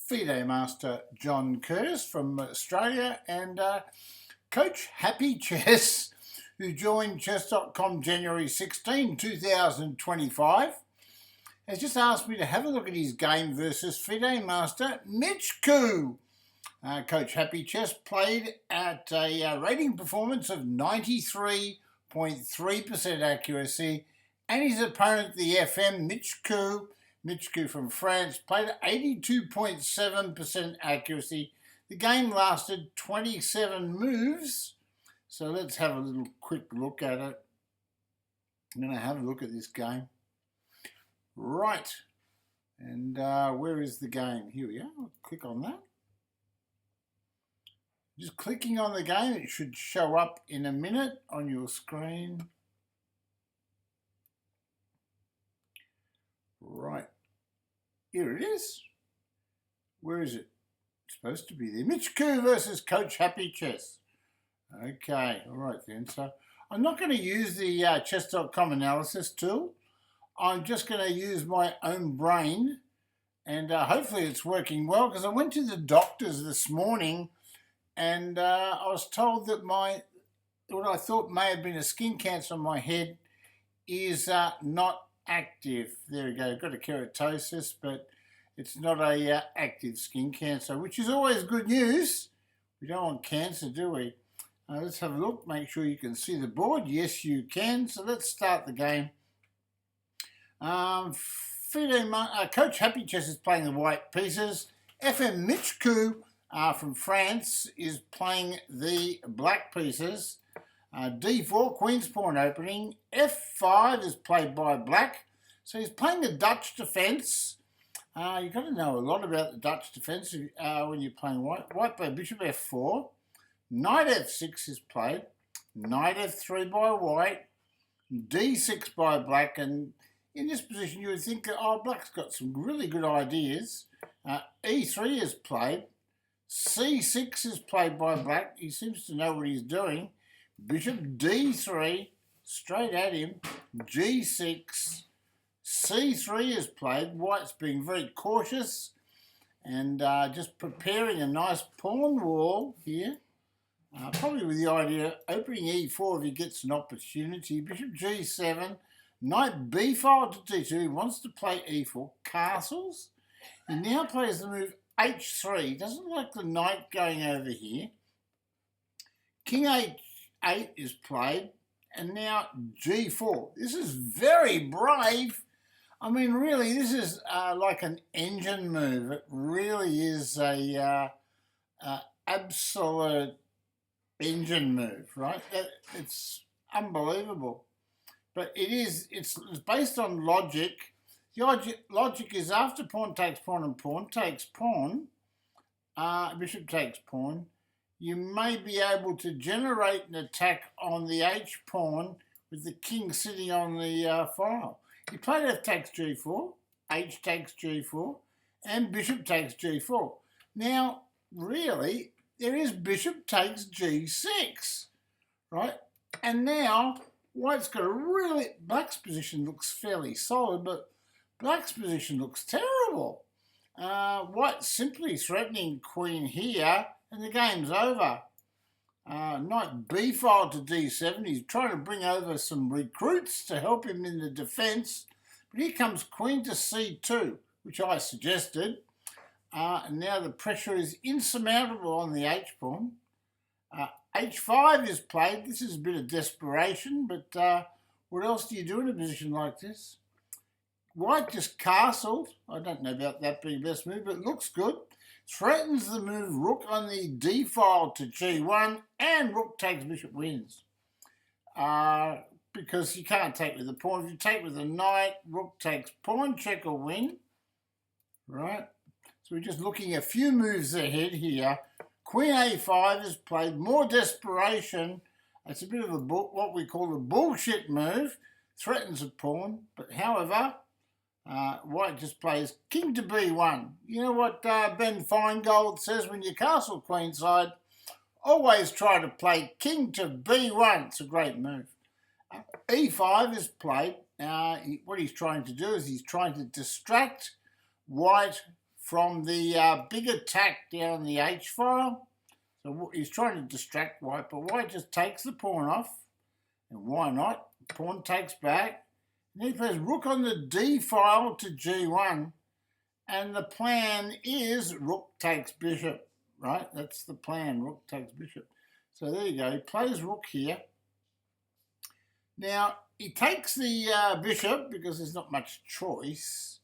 FIDE Master John Curtis from Australia and Coach Happy Chess, who joined chess.com January 16, 2025, has just asked me to have a look at his game versus FIDE Master michkoo. Coach Happy Chess played at a rating performance of 93.3% accuracy, and his opponent, the FM michkoo from France, played at 82.7% accuracy. The game lasted 27 moves. So let's have a little quick look at it. I'm going to have a look at this game. Right. And where is the game? Here we are. I'll click on that. Just clicking on the game, it should show up in a minute on your screen. Right. Here it is. Where is it? It's supposed to be there. michkoo versus Coach Happy Chess. Okay, all right then. So I'm not going to use the chess.com analysis tool. I'm just going to use my own brain, and hopefully it's working well, because I went to the doctors this morning and I was told that what I thought may have been a skin cancer on my head is not active. There we go. I've got a keratosis, but it's not a active skin cancer, which is always good news. We don't want cancer, do we? Let's have a look. Make sure you can see the board. Yes, you can. So let's start the game. Coach Happy Chess is playing the white pieces. FM michkoo from France is playing the black pieces. D4, Queen's Pawn opening. F5 is played by black. So he's playing the Dutch defence. You've got to know a lot about the Dutch defence when you're playing white. White by Bishop F4. Knight F6 is played. Knight F3 by white. D6 by black. And in this position you would think that, black's got some really good ideas. E3 is played. C6 is played by black. He seems to know what he's doing. Bishop D3, straight at him. G6. C3 is played. White's being very cautious and just preparing a nice pawn wall here. Probably with the idea of opening E4 if he gets an opportunity. Bishop G7. Knight B file to D2. He wants to play E4. Castles. He now plays the move H3. He doesn't like the knight going over here. King H8 is played. And now G4. This is very brave. I mean, really, this is like an engine move. It really is a absolute engine move, right? It's unbelievable. But it's based on logic. The logic is after pawn takes pawn and pawn takes pawn, bishop takes pawn, you may be able to generate an attack on the H pawn with the king sitting on the file. He played F takes G4, H takes G4, and bishop takes G4. Now, really, there is bishop takes G6, right? And now, white's got black's position looks fairly solid, but black's position looks terrible. White's simply threatening queen here, and the game's over. Knight B file to D7. He's trying to bring over some recruits to help him in the defence. But here comes queen to C2, which I suggested. And now the pressure is insurmountable on the H pawn. H5 is played. This is a bit of desperation, but what else do you do in a position like this? White just castled. I don't know about that being the best move, but it looks good. Threatens the move rook on the D file to G1, and rook takes bishop wins. Because you can't take with the pawn. If you take with the knight, rook takes pawn, check or win. Right? So we're just looking a few moves ahead here. Queen A5 is played. More desperation. It's a bit of what we call a bullshit move. Threatens a pawn, but however, white just plays king to B1. You know what Ben Feingold says when you castle queenside? Always try to play king to B1. It's a great move. E5 is played. What he's trying to do is he's trying to distract white from the big attack down the H file. So he's trying to distract white, but white just takes the pawn off. And why not? Pawn takes back. And he plays rook on the D file to G1. And the plan is rook takes bishop, right? That's the plan, rook takes bishop. So there you go, he plays rook here. Now, he takes the bishop because there's not much choice.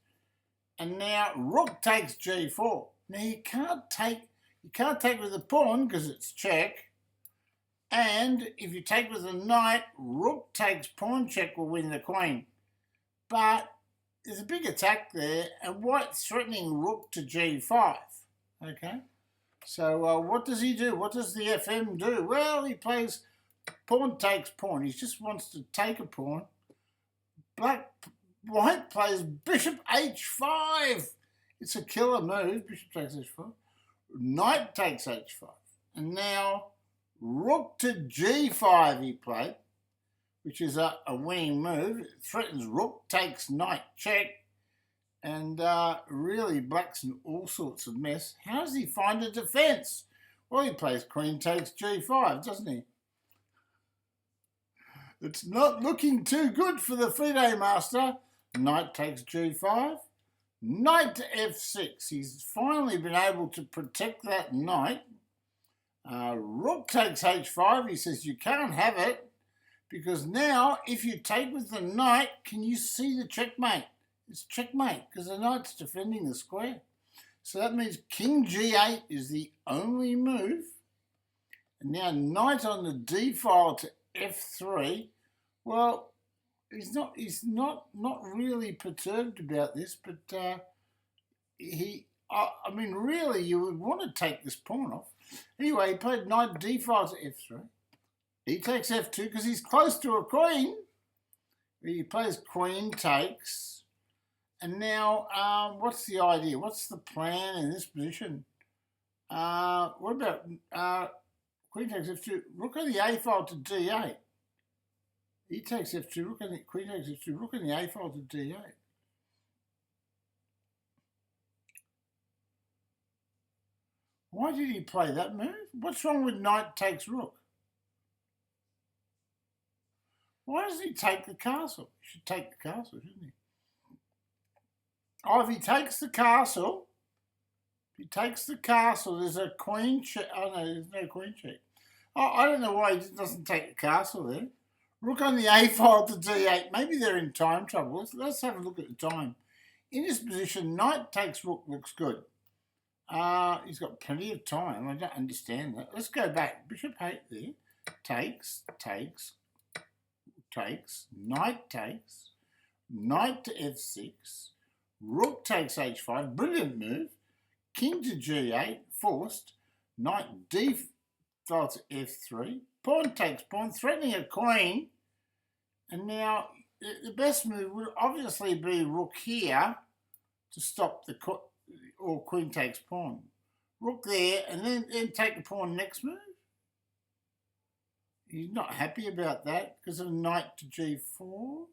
And now rook takes G4. Now you can't take with the pawn because it's check. And if you take with the knight, rook takes pawn check will win the queen. But there's a big attack there, and white's threatening rook to G5. Okay, so what does he do? What does the FM do? Well, he plays pawn takes pawn. He just wants to take a pawn. White plays bishop H5. It's a killer move. Bishop takes H5. Knight takes H5. And now rook to G5 he played, which is a winning move. It threatens rook takes knight check. And really black's in all sorts of mess. How does he find a defence? Well, he plays queen takes G5, doesn't he? It's not looking too good for the FIDE master. Knight takes G5. Knight to F6. He's finally been able to protect that knight. Rook takes H5. He says you can't have it because now if you take with the knight, can you see the checkmate? It's checkmate because the knight's defending the square. So that means king G8 is the only move. And now knight on the D file to F3. Well, he's not really perturbed about this, but I mean, really, you would want to take this pawn off. Anyway, he played knight D file to F3. He takes F2 because he's close to a queen. He plays queen takes. And now, what's the idea? What's the plan in this position? What about queen takes F2, rook on the A file to D8. He takes F2, rook on the queen takes F2, rook on the A file to D8. Why did he play that move? What's wrong with knight takes rook? Why doesn't he take the castle? He should take the castle, shouldn't he? Oh, if he takes the castle, there's a queen check. Oh, no, there's no queen check. Oh, I don't know why he doesn't take the castle there. Rook on the A file to D8. Maybe they're in time trouble. Let's have a look at the time. In this position, knight takes rook looks good. He's got plenty of time. I don't understand that. Let's go back. Bishop 8 there. Takes, knight takes, knight to F6, rook takes H5, brilliant move, king to G8, forced, knight D file to F3, pawn takes pawn, threatening a queen, and now the best move would obviously be rook here to stop the or queen takes pawn. Rook there, and then take the pawn next move. He's not happy about that because of knight to G4.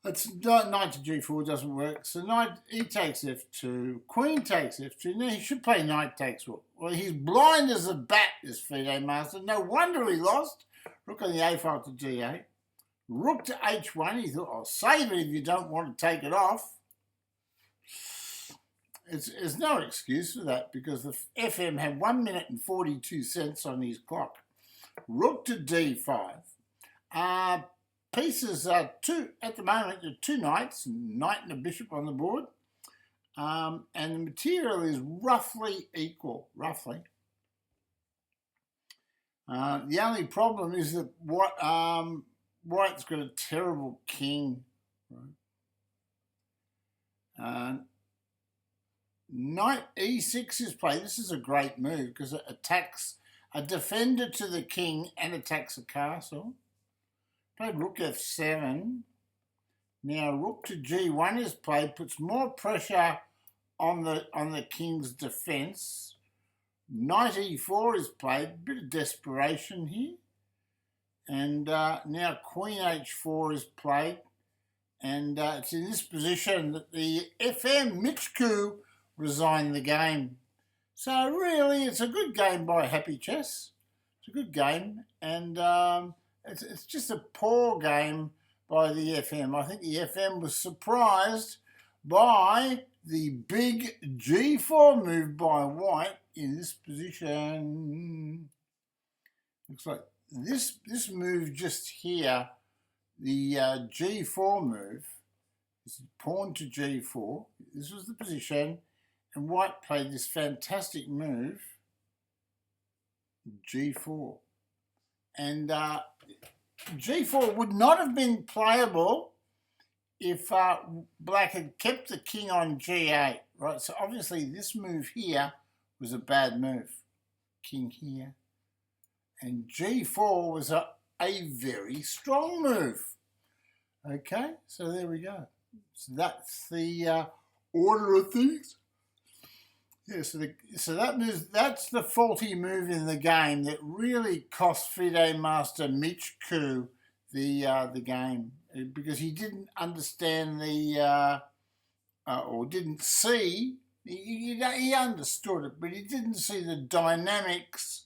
That's knight to G4 doesn't work. So knight, he takes F2, queen takes F2. Now he should play knight takes rook. Well, he's blind as a bat, this FIDE master. No wonder he lost. Rook on the A file to D8. Rook to H1. He thought, I'll save it if you don't want to take it off. There's no excuse for that because the FM had 1 minute and 42 seconds on his clock. Rook to D5. Pieces are at the moment, there are two knights, knight and a bishop on the board. And the material is roughly equal, roughly. The only problem is that white's got a terrible king. Right? Knight E6 is played. This is a great move because it attacks a defender to the king and attacks a castle. Played rook F7. Now rook to G1 is played, puts more pressure on the king's defence. Knight E4 is played, a bit of desperation here. And now Queen H4 is played. And it's in this position that the FM michkoo resigned the game. So really, it's a good game by Happy Chess. It's a good game, and it's just a poor game by the FM. I think the FM was surprised by the big G4 move by White in this position. Looks like this move just here, the G4 move, this is pawn to G4. This was the position, and White played this fantastic move, G4. And G4 would not have been playable if Black had kept the king on G8, right? So obviously this move here was a bad move, king here. And G4 was a very strong move. Okay, so there we go. So that's the order of things. Yeah, so that's the faulty move in the game that really cost FIDE Master michkoo the game, because he didn't understand or didn't see. He understood it, but he didn't see the dynamics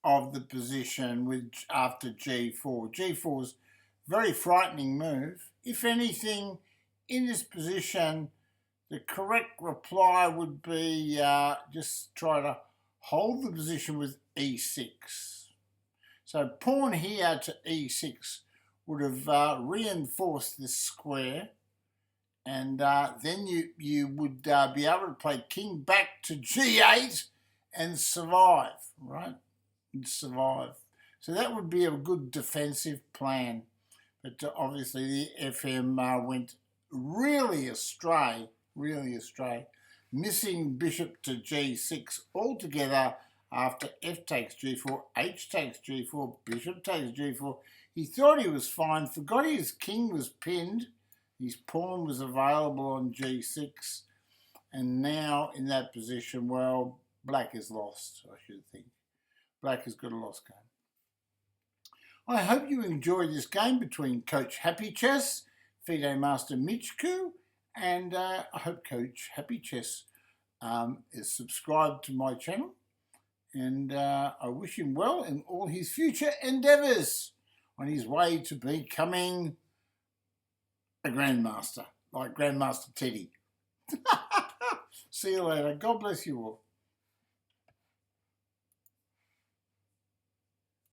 of the position after G4. G4 is a very frightening move. If anything, in this position, the correct reply would be just try to hold the position with E6. So pawn here to E6 would have reinforced this square, and then you would be able to play king back to G8 and survive, right? And survive. So that would be a good defensive plan. But obviously the FM went really astray, missing bishop to G6 altogether after F takes G4, H takes G4, bishop takes G4. He thought he was fine, forgot his king was pinned, his pawn was available on G6, and now in that position, well, Black is lost, I should think. Black has got a lost game. I hope you enjoyed this game between Coach Happy Chess, FIDE Master michkoo, and I hope Coach Happy Chess is subscribed to my channel, and I wish him well in all his future endeavours on his way to becoming a Grandmaster, like Grandmaster Teddy. See you later. God bless you all.